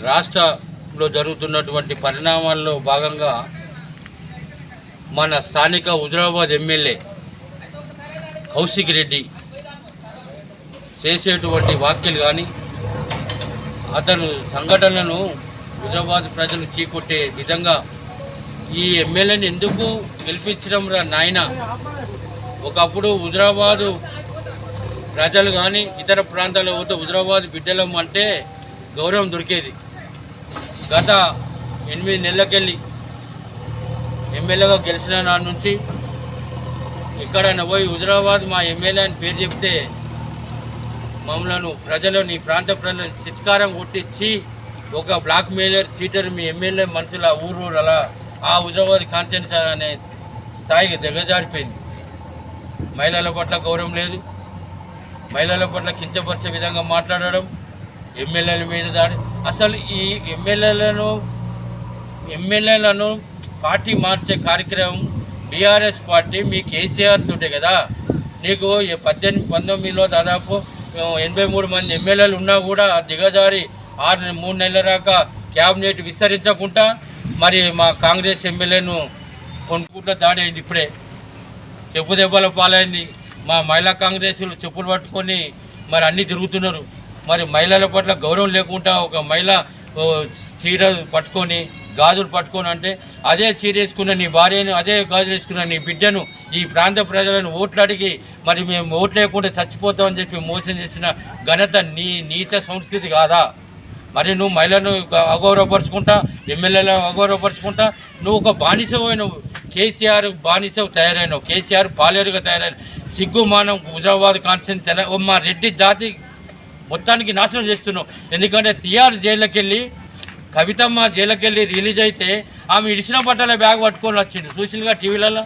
రాష్ట్రంలో జరుగుతున్నటువంటి పరిణామాల్లో భాగంగా మన స్థానిక హుజురాబాద్ ఎమ్మెల్యే కౌశిక్ రెడ్డి చేసేటువంటి వ్యాఖ్యలు కానీ అతను సంఘటనలను హుజురాబాద్ ప్రజలు చీకొట్టే విధంగా ఈ ఎమ్మెల్యేని ఎందుకు గెలిపించడం రా నాయన, ఒకప్పుడు హుజురాబాదు ప్రజలు కానీ ఇతర ప్రాంతాల్లో పోతే హుజురాబాద్ బిడ్డలం అంటే గౌరవం దొరికేది. గత 8 నెలలకెళ్ళి ఎమ్మెల్యేగా గెలిచిన నాటి నుంచి ఎక్కడైనా పోయి హుజురాబాద్ మా ఎమ్మెల్యే అని పేరు చెప్తే మమ్మల్ని ప్రజలను ఈ ప్రాంత ప్రజలను చిత్కారం కొట్టించి ఒక బ్లాక్ మెయిలర్ చీటర్ మీ ఎమ్మెల్యే మనుషుల ఊరు అలా ఆ హుజురాబాద్ కాన్స్టిట్యున్సీ అనే స్థాయికి దిగజారిపోయింది. మహిళల పట్ల గౌరవం లేదు, మహిళల పట్ల కించపరిచే విధంగా మాట్లాడడం, ఎమ్మెల్యేల మీద దాడి. అసలు ఈ ఎమ్మెల్యేలను పార్టీ మార్చే కార్యక్రమం బీఆర్ఎస్ పార్టీ మీ కేసీఆర్ తోటే కదా. నీకు 19లో దాదాపు 83 మంది ఎమ్మెల్యేలు ఉన్నా కూడా దిగజారి 3 నెలల దాకా క్యాబినెట్ విస్తరించకుండా మరి మా కాంగ్రెస్ ఎమ్మెల్యేను కొనుక్కుంటూ దాడి అయింది. ఇప్పుడే చెప్పు దెబ్బల పాలైంది. మా మహిళా కాంగ్రెస్లు చెప్పులు పట్టుకొని మరి అన్నీ తిరుగుతున్నారు. మరి మహిళల పట్ల గౌరవం లేకుండా ఒక మహిళ చీర పట్టుకొని గాజులు పట్టుకొని అంటే అదే చీర వేసుకున్న నీ భార్యను, అదే గాజులు వేసుకున్న నీ బిడ్డను ఈ ప్రాంత ప్రజలను ఓట్లు అడిగి మరి మేము ఓట్లు లేకుండా చచ్చిపోతామని చెప్పి మోసం చేసిన ఘనత నీ నీచ సంస్కృతి కాదా? మరి నువ్వు మహిళను అగౌరవపరుచుకుంటా, ఎమ్మెల్యేలను అగౌరవపరుచుకుంటా నువ్వు ఒక బానిసమైనవు. కేసీఆర్ బానిస తయారైనవు, కేసీఆర్ పాలేరుగా తయారైన సిగ్గుమానం హుజురాబాద్ కాన్స్టిట్యున్సీ మా రెడ్డి జాతి మొత్తానికి నాశనం చేస్తున్నావు. ఎందుకంటే టీఆర్ జైల్లోకి వెళ్ళి కవితమ్మ జైలుకి వెళ్ళి రిలీజ్ అయితే ఆమె ఇడిచిన బట్టల బ్యాగ్ పట్టుకొని వచ్చింది చూసిగా టీవీలలో.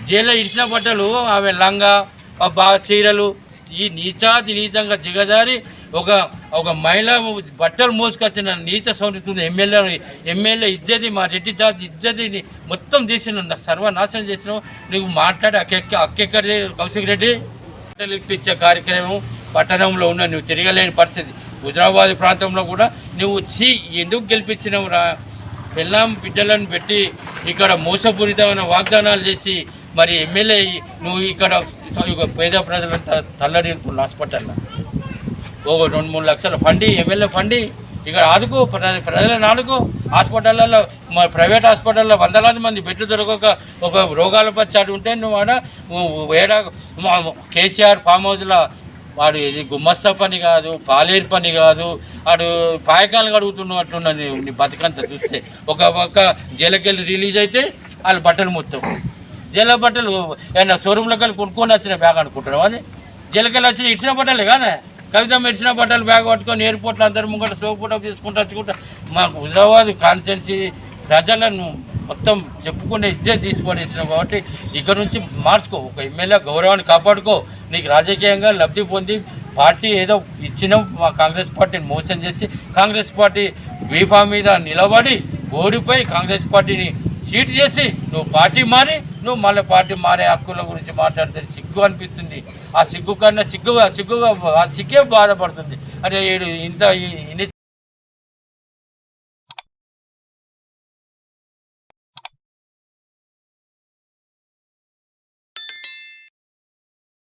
జైల్లో ఇడిచిన బట్టలు ఆమె లంగా బాగా చీరలు ఈ నీచంగా దిగజారి ఒక మహిళ బట్టలు మోసుకొచ్చిన నీచ సంస్కృతి ఎమ్మెల్యే ఇజ్జతి మా రెడ్డి జాతి ఇజ్జతిని మొత్తం తీసిన సర్వనాశనం చేసిన నీకు మాట్లాడి అక్కెక్కడి కౌశిక్ రెడ్డి బట్టలు ఇప్పించే కార్యక్రమం పట్టణంలో ఉన్న నువ్వు తిరగలేని పరిస్థితి. హుజురాబాద్ ప్రాంతంలో కూడా నువ్వు ఎందుకు గెలిపించినావు రా? పిల్లం బిడ్డలను పెట్టి ఇక్కడ మోసపూరితమైన వాగ్దానాలు చేసి మరి ఎమ్మెల్యే నువ్వు ఇక్కడ పేద ప్రజలంతా తల్లడిల్లుతున్న హాస్పిటల్లో ఓ 2-3 లక్షల ఫండి ఎమ్మెల్యే ఫండి ఇక్కడ ఆదుకో ప్రజలను ఆదుకో. హాస్పిటల్లో ప్రైవేట్ హాస్పిటల్లో వందలాది మంది బెడ్లు దొరకక ఒక రోగాల పచ్చాడు ఉంటే నువ్వు ఆడ కేసీఆర్ ఫామ్ హౌస్లో వాడు ఇది గుమ్మస్తా పని కాదు, పాలేరు పని కాదు, వాడు పాయకాలు కడుగుతున్నట్టున్నది నీ బతుకంతా చూస్తే. ఒక పక్క జైలుకెళ్ళి రిలీజ్ అయితే వాళ్ళు బట్టలు మొత్తం జైలు బట్టలు ఏమన్నా షోరూంలోకి వెళ్ళి కొనుక్కొని వచ్చిన బ్యాగ్ అనుకుంటున్నావు. అది జైలుకెళ్ళి వచ్చిన ఇచ్చిన బట్టలే కాదా? కవితమ్మ ఇచ్చిన బట్టలు బ్యాగ్ పట్టుకొని ఎయిర్పోర్ట్లో అందరి ముంగట సోపుట తీసుకుంటూ వచ్చుకుంటా మాకు హుజురాబాద్ కాన్స్టిట్యున్సీ ప్రజలను మొత్తం చెప్పుకునే ఇజ్జత్ తీసిపడేసినావు. కాబట్టి ఇక్కడ నుంచి మార్చుకో, ఒక ఎమ్మెల్యే గౌరవాన్ని కాపాడుకో. నీకు రాజకీయంగా లబ్ధి పొంది పార్టీ ఏదో ఇచ్చినావు, మా కాంగ్రెస్ పార్టీని మోసం చేసి కాంగ్రెస్ పార్టీ వీఫా మీద నిలబడి ఓడిపోయి కాంగ్రెస్ పార్టీని చీట్ చేసి నువ్వు పార్టీ మారి నువ్వు మళ్ళీ పార్టీ మారే హక్కుల గురించి మాట్లాడితే సిగ్గు అనిపిస్తుంది. ఆ సిగ్గు కన్నా సిగ్గే బాధపడుతుంది. అరే ఇంత